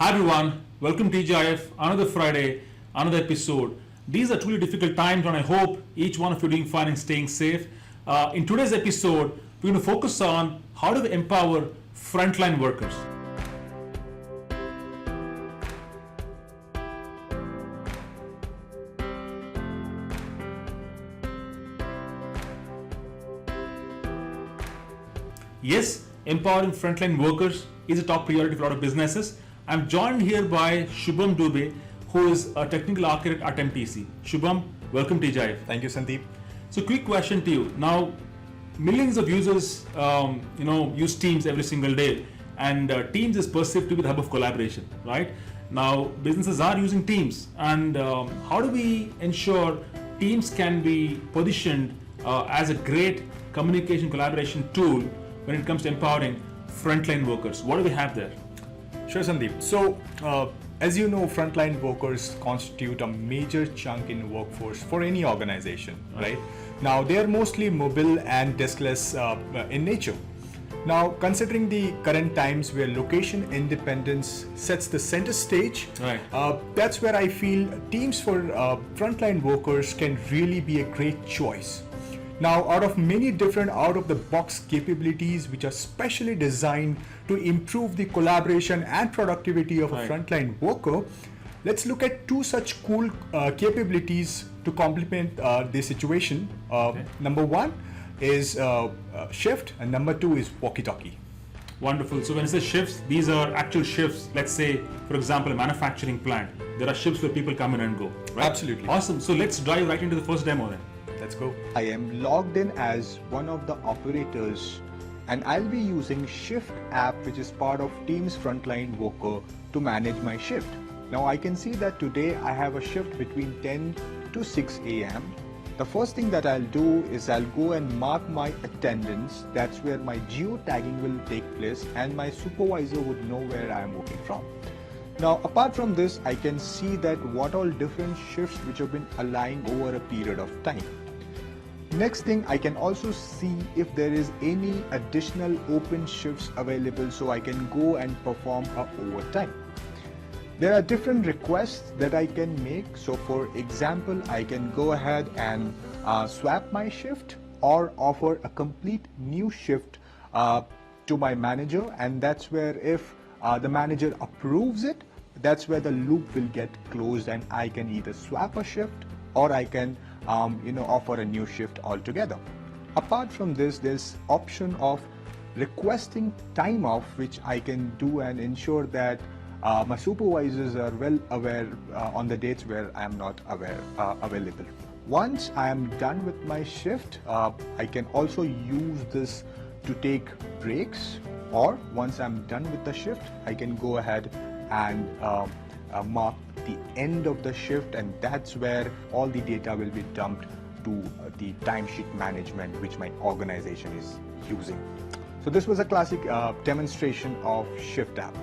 Hi everyone, welcome to TGIF, another Friday, another episode. These are truly difficult times and I hope each one of you are doing fine and staying safe. In today's episode, we're going to focus on how do we empower frontline workers. Yes, empowering frontline workers is a top priority for a lot of businesses. I'm joined here by Shubham Dubey, who is a technical architect at MTC. Shubham, welcome to TGIF. Thank you, Sandeep. So, quick question to you. Now, millions of users, use Teams every single day, and Teams is perceived to be the hub of collaboration, right? Now, businesses are using Teams, and how do we ensure Teams can be positioned as a great communication collaboration tool when it comes to empowering frontline workers? What do we have there? Sure, Sandeep. So, as you know, frontline workers constitute a major chunk in workforce for any organization, right? Now, they are mostly mobile and deskless in nature. Now, considering the current times where location independence sets the center stage, Right. That's where I feel Teams for frontline workers can really be a great choice. Now, out of many different out-of-the-box capabilities which are specially designed to improve the collaboration and productivity of a Right. frontline worker, let's look at two such cool capabilities to complement the situation. Number one is Shift, and number two is Walkie-Talkie. Wonderful. So when it says shifts, these are actual shifts. Let's say, for example, a manufacturing plant. There are shifts where people come in and go. Right? Absolutely. Awesome. So let's dive right into the first demo then. Let's go. I am logged in as one of the operators and I'll be using Shift app, which is part of Teams Frontline Worker, to manage my shift. Now I can see that today I have a shift between 10 to 6 a.m. The first thing that I'll do is I'll go and mark my attendance. That's where my geo-tagging will take place and my supervisor would know where I am working from. Now, apart from this, I can see that what all different shifts which have been aligning over a period of time. Next thing, I can also see if there is any additional open shifts available so I can go and perform overtime. There are different requests that I can make. So for example, I can go ahead and swap my shift or offer a complete new shift to my manager, and that's where if the manager approves it, that's where the loop will get closed and I can either swap a shift or I can offer a new shift altogether. Apart from this, there's option of requesting time off, which I can do and ensure that my supervisors are well aware on the dates where I am not available. Once I am done with my shift, I can also use this to take breaks, or once I'm done with the shift, I can go ahead and mark the end of the shift, and that's where all the data will be dumped to the timesheet management which my organization is using. So this was a classic demonstration of Shift app.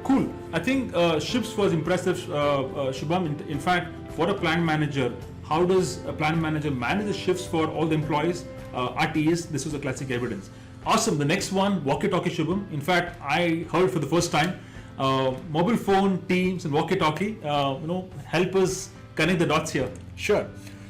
Cool. I think shifts was impressive, Shubham. In fact, for a plant manager, how does a plant manager manage the shifts for all the employees? At ES, this was a classic evidence. Awesome. The next one, walkie-talkie, Shubham. In fact, I heard for the first time, mobile phone, Teams, and walkie-talkie. Help us connect the dots here. Sure.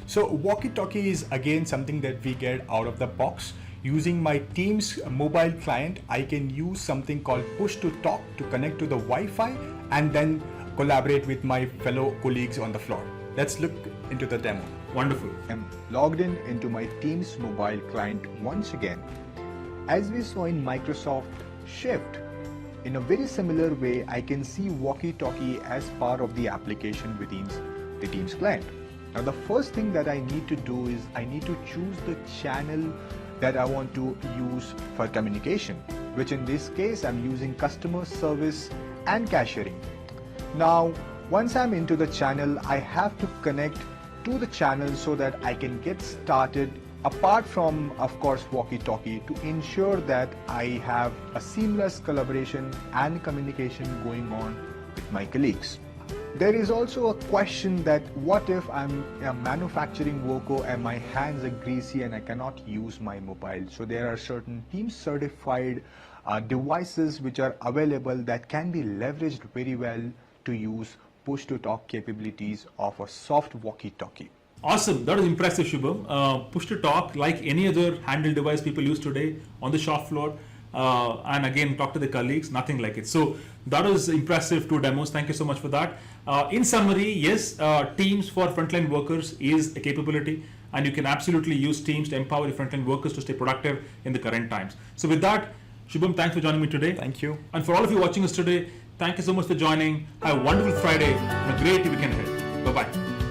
So walkie-talkie is again something that we get out of the box. Using my Teams mobile client, I can use something called push to talk to connect to the Wi-Fi and then collaborate with my fellow colleagues on the floor. Let's look into the demo. Wonderful. I'm logged in into my Teams mobile client once again. As we saw in Microsoft Shift, in a very similar way, I can see walkie-talkie as part of the application within the Teams client. Now, the first thing that I need to do is I need to choose the channel that I want to use for communication, which in this case, I'm using customer service and cashiering. Now, once I'm into the channel, I have to connect to the channel so that I can get started, apart from, of course, walkie-talkie, to ensure that I have a seamless collaboration and communication going on with my colleagues. There is also a question that what if I'm a manufacturing worker and my hands are greasy and I cannot use my mobile? So there are certain Teams certified devices which are available that can be leveraged very well to use push-to-talk capabilities of a soft walkie-talkie. Awesome. That was impressive, Shubham. Push to talk, like any other handheld device people use today on the shop floor. And again, talk to the colleagues, nothing like it. So that was impressive, 2 demos. Thank you so much for that. In summary, yes, Teams for frontline workers is a capability, and you can absolutely use Teams to empower your frontline workers to stay productive in the current times. So with that, Shubham, thanks for joining me today. Thank you. And for all of you watching us today, thank you so much for joining. Have a wonderful Friday and a great weekend ahead. Bye-bye.